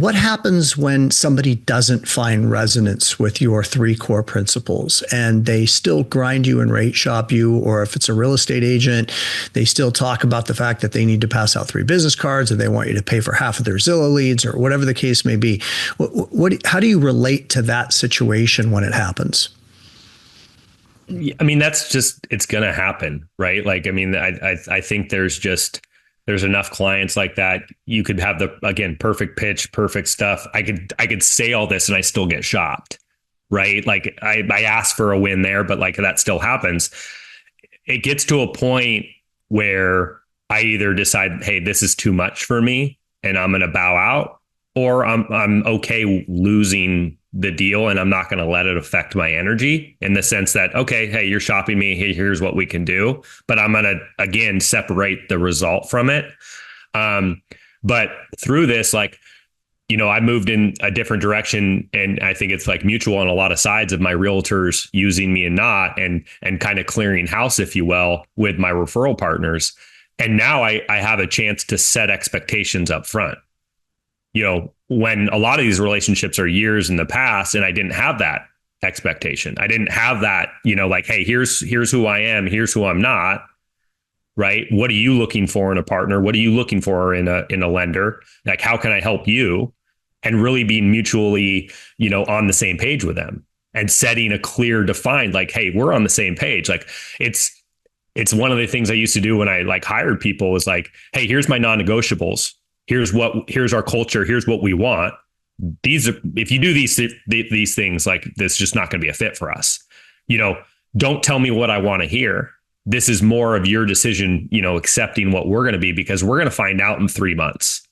what happens when somebody doesn't find resonance with your three core principles and they still grind you and rate shop you? Or if it's a real estate agent, they still talk about the fact that they need to pass out 3 business cards, or they want you to pay for half of their Zillow leads, or whatever the case may be. How do you relate to that situation when it happens? I mean, that's just, it's going to happen, right? Like, I mean, I think there's enough clients like that. You could have the, again, perfect pitch, perfect stuff. I could say all this and I still get shopped, right? Like I ask for a win there, but like that still happens. It gets to a point where I either decide, hey, this is too much for me and I'm going to bow out, or I'm okay losing the deal and I'm not going to let it affect my energy, in the sense that, okay, hey, you're shopping me. Hey, here's what we can do. But I'm going to, again, separate the result from it. But through this, like, I moved in a different direction, and I think it's like mutual on a lot of sides of my realtors using me and not, and kind of clearing house, if you will, with my referral partners. And now I have a chance to set expectations up front. When a lot of these relationships are years in the past and I didn't have that expectation. I didn't have that, like, hey, here's who I am. Here's who I'm not. Right. What are you looking for in a partner? What are you looking for in a lender? Like, how can I help you? And really being mutually, on the same page with them, and setting a clear, defined, like, hey, we're on the same page. Like it's one of the things I used to do when I like hired people, was like, hey, here's my non-negotiables. Here's our culture. Here's what we want. If you do these things, like, this is just not going to be a fit for us. Don't tell me what I want to hear. This is more of your decision, accepting what we're going to be, because we're going to find out in 3 months,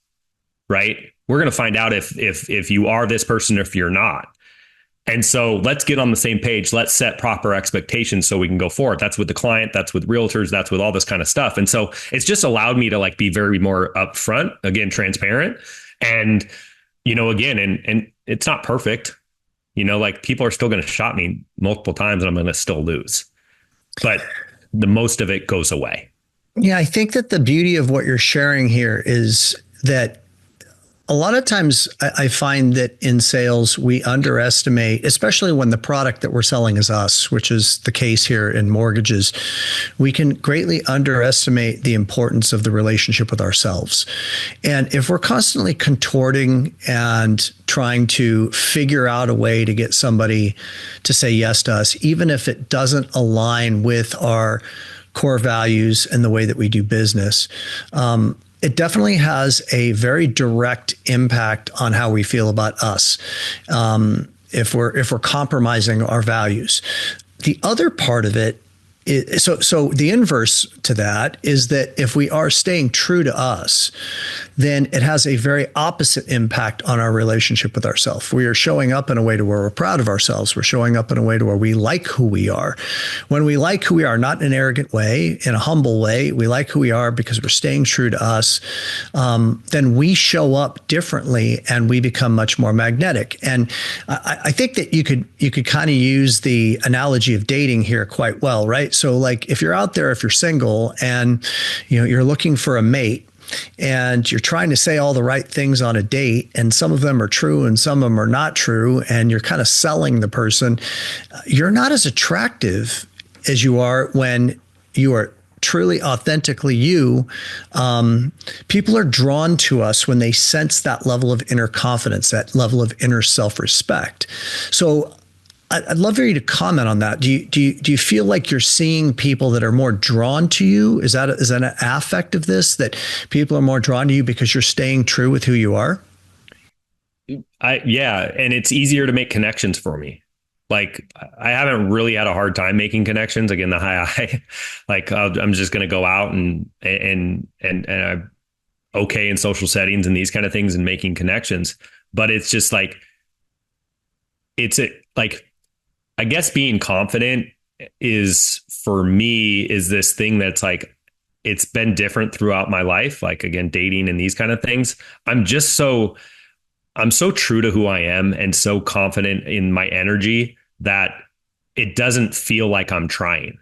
right? We're going to find out if you are this person, or if you're not. And so let's get on the same page. Let's set proper expectations so we can go forward. That's with the client. That's with realtors. That's with all this kind of stuff. And so it's just allowed me to like be very more upfront, again, transparent. And, again, and it's not perfect, like, people are still going to shop me multiple times and I'm going to still lose, but the most of it goes away. Yeah, I think that the beauty of what you're sharing here is that a lot of times I find that in sales, we underestimate, especially when the product that we're selling is us, which is the case here in mortgages, we can greatly underestimate the importance of the relationship with ourselves. And if we're constantly contorting and trying to figure out a way to get somebody to say yes to us, even if it doesn't align with our core values and the way that we do business, it definitely has a very direct impact on how we feel about us, if we're compromising our values. The other part of it is, so the inverse to that is that if we are staying true to us, then it has a very opposite impact on our relationship with ourselves. We are showing up in a way to where we're proud of ourselves. We're showing up in a way to where we like who we are. When we like who we are, not in an arrogant way, in a humble way, we like who we are because we're staying true to us, then we show up differently and we become much more magnetic. And I think that you could kind of use the analogy of dating here quite well, right? So like, if you're out there, if you're single and you're looking for a mate, and you're trying to say all the right things on a date, and some of them are true and some of them are not true, and you're kind of selling the person, you're not as attractive as you are when you are truly authentically you. People are drawn to us when they sense that level of inner confidence, that level of inner self-respect. So I'd love for you to comment on that. Do you feel like you're seeing people that are more drawn to you? Is that an aspect of this, that people are more drawn to you because you're staying true with who you are? Yeah. And it's easier to make connections for me. Like, I haven't really had a hard time making connections. Again, the high, like, I'm just going to go out and I'm okay in social settings and these kind of things and making connections. But it's just like, I guess being confident is, for me, is this thing that's like, it's been different throughout my life. Like, again, dating and these kind of things. I'm so true to who I am and so confident in my energy that it doesn't feel like I'm trying.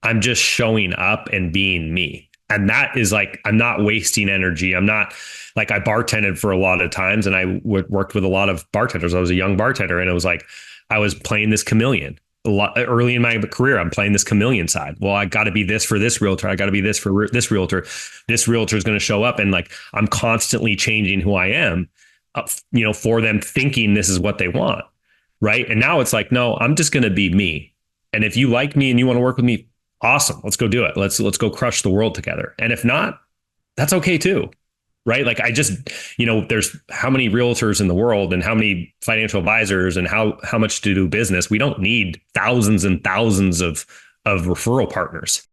I'm just showing up and being me. And that is like, I'm not wasting energy. I'm not like, I bartended for a lot of times, and I worked with a lot of bartenders. I was a young bartender, and it was like, I was playing this chameleon a lot early in my career. I'm playing this chameleon side. Well, I got to be this for this realtor. I got to be this for this realtor. This realtor is going to show up, and like, I'm constantly changing who I am, for them, thinking this is what they want. Right. And now it's like, no, I'm just going to be me. And if you like me and you want to work with me, awesome. Let's go do it. Let's go crush the world together. And if not, that's okay too. Right. Like, I just, there's how many realtors in the world and how many financial advisors and how much to do business. We don't need thousands and thousands of referral partners.